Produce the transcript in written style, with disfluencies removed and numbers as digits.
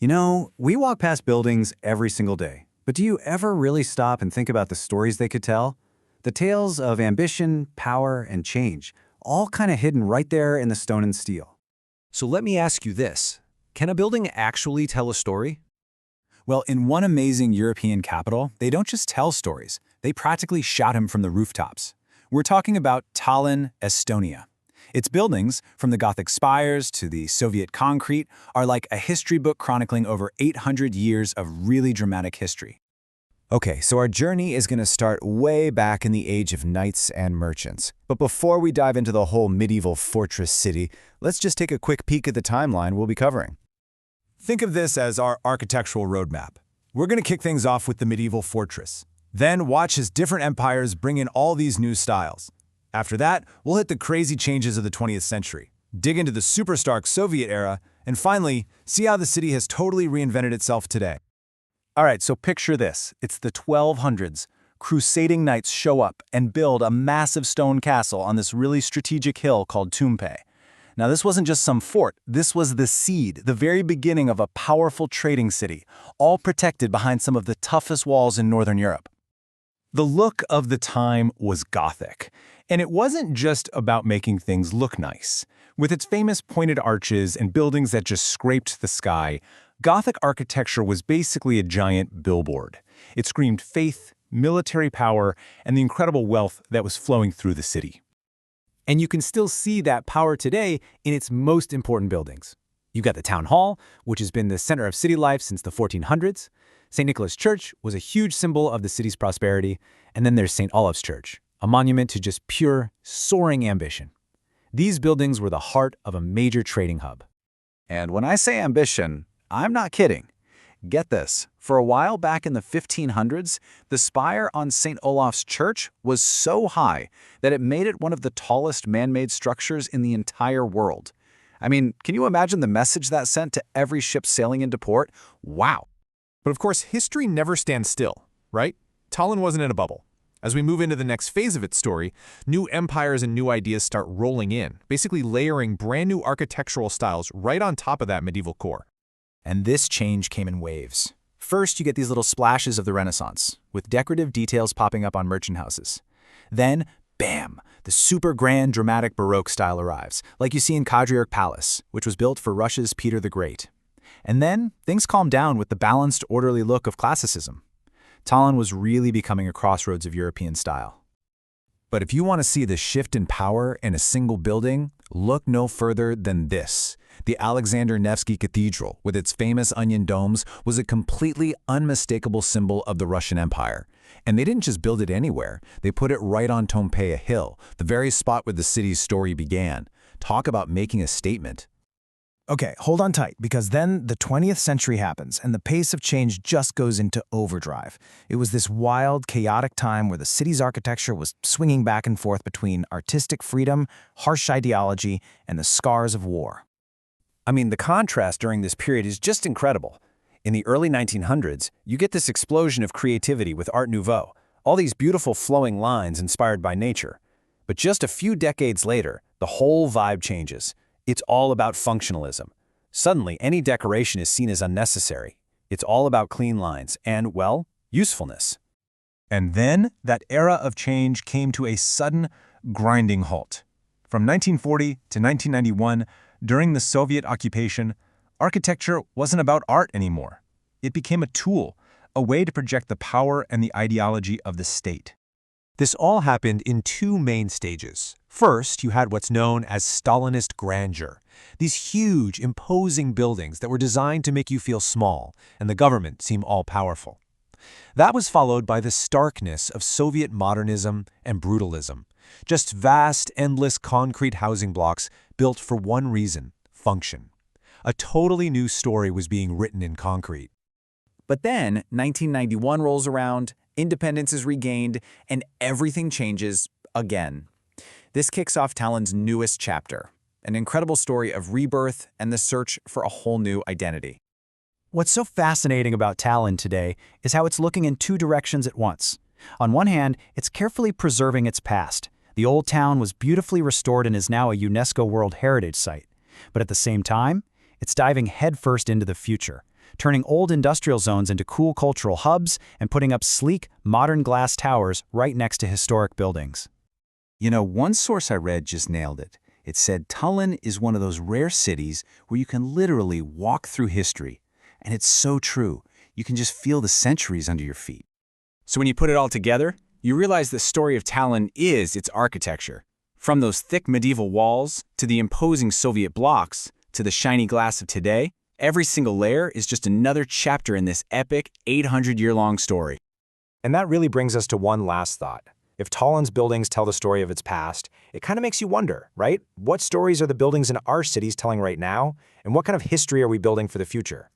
You know, we walk past buildings every single day, but do you ever really stop and think about the stories they could tell? The tales of ambition, power, and change, all kind of hidden right there in the stone and steel. So let me ask you this. Can a building actually tell a story? Well, in one amazing European capital, they don't just tell stories, they practically shout them from the rooftops. We're talking about Tallinn, Estonia. Its buildings, from the Gothic spires to the Soviet concrete, are like a history book chronicling over 800 years of really dramatic history. Okay, so our journey is going to start way back in the age of knights and merchants. But before we dive into the whole medieval fortress city, let's just take a quick peek at the timeline we'll be covering. Think of this as our architectural roadmap. We're going to kick things off with the medieval fortress. Then watch as different empires bring in all these new styles. After that, we'll hit the crazy changes of the 20th century, dig into the super stark Soviet era, and finally, see how the city has totally reinvented itself today. All right, so picture this. It's the 1200s. Crusading knights show up and build a massive stone castle on this really strategic hill called Tumpe. Now, this wasn't just some fort. This was the seed, the very beginning of a powerful trading city, all protected behind some of the toughest walls in Northern Europe. The look of the time was Gothic, and it wasn't just about making things look nice. With its famous pointed arches and buildings that just scraped the sky, Gothic architecture was basically a giant billboard. It screamed faith, military power, and the incredible wealth that was flowing through the city. And you can still see that power today in its most important buildings. You've got the town hall, which has been the center of city life since the 1400s. St. Nicholas Church was a huge symbol of the city's prosperity. And then there's St. Olave's Church, a monument to just pure, soaring ambition. These buildings were the heart of a major trading hub. And when I say ambition, I'm not kidding. Get this, for a while back in the 1500s, the spire on St. Olaf's Church was so high that it made it one of the tallest man-made structures in the entire world. I mean, can you imagine the message that sent to every ship sailing into port? Wow! But of course, history never stands still, right? Tallinn wasn't in a bubble. As we move into the next phase of its story, new empires and new ideas start rolling in, basically layering brand new architectural styles right on top of that medieval core. And this change came in waves. First, you get these little splashes of the Renaissance, with decorative details popping up on merchant houses. Then, bam, the super grand, dramatic Baroque style arrives, like you see in Kadriorg Palace, which was built for Russia's Peter the Great. And then, things calm down with the balanced, orderly look of classicism. Tallinn was really becoming a crossroads of European style. But if you want to see the shift in power in a single building, look no further than this. The Alexander Nevsky Cathedral, with its famous onion domes, was a completely unmistakable symbol of the Russian Empire. And they didn't just build it anywhere. They put it right on Tompeia Hill, the very spot where the city's story began. Talk about making a statement. Okay, hold on tight, because then the 20th century happens, and the pace of change just goes into overdrive. It was this wild, chaotic time where the city's architecture was swinging back and forth between artistic freedom, harsh ideology, and the scars of war. I mean, the contrast during this period is just incredible. In the early 1900s, you get this explosion of creativity with Art Nouveau, all these beautiful flowing lines inspired by nature. But just a few decades later, the whole vibe changes. It's all about functionalism. Suddenly, any decoration is seen as unnecessary. It's all about clean lines and, well, usefulness. And then that era of change came to a sudden, grinding halt. From 1940 to 1991, during the Soviet occupation, architecture wasn't about art anymore. It became a tool, a way to project the power and the ideology of the state. This all happened in two main stages. First, you had what's known as Stalinist grandeur. These huge, imposing buildings that were designed to make you feel small and the government seem all-powerful. That was followed by the starkness of Soviet modernism and brutalism. Just vast, endless concrete housing blocks built for one reason: function. A totally new story was being written in concrete. But then, 1991 rolls around, independence is regained, and everything changes again. This kicks off Tallinn's newest chapter, an incredible story of rebirth and the search for a whole new identity. What's so fascinating about Tallinn today is how it's looking in two directions at once. On one hand, it's carefully preserving its past. The old town was beautifully restored and is now a UNESCO World Heritage Site. But at the same time, it's diving headfirst into the future, turning old industrial zones into cool cultural hubs and putting up sleek, modern glass towers right next to historic buildings. You know, one source I read just nailed it. It said Tallinn is one of those rare cities where you can literally walk through history. And it's so true. You can just feel the centuries under your feet. So when you put it all together, you realize the story of Tallinn is its architecture. From those thick medieval walls, to the imposing Soviet blocks, to the shiny glass of today, every single layer is just another chapter in this epic 800-year-long story. And that really brings us to one last thought. If Tallinn's buildings tell the story of its past, it kind of makes you wonder, right? What stories are the buildings in our cities telling right now? And what kind of history are we building for the future?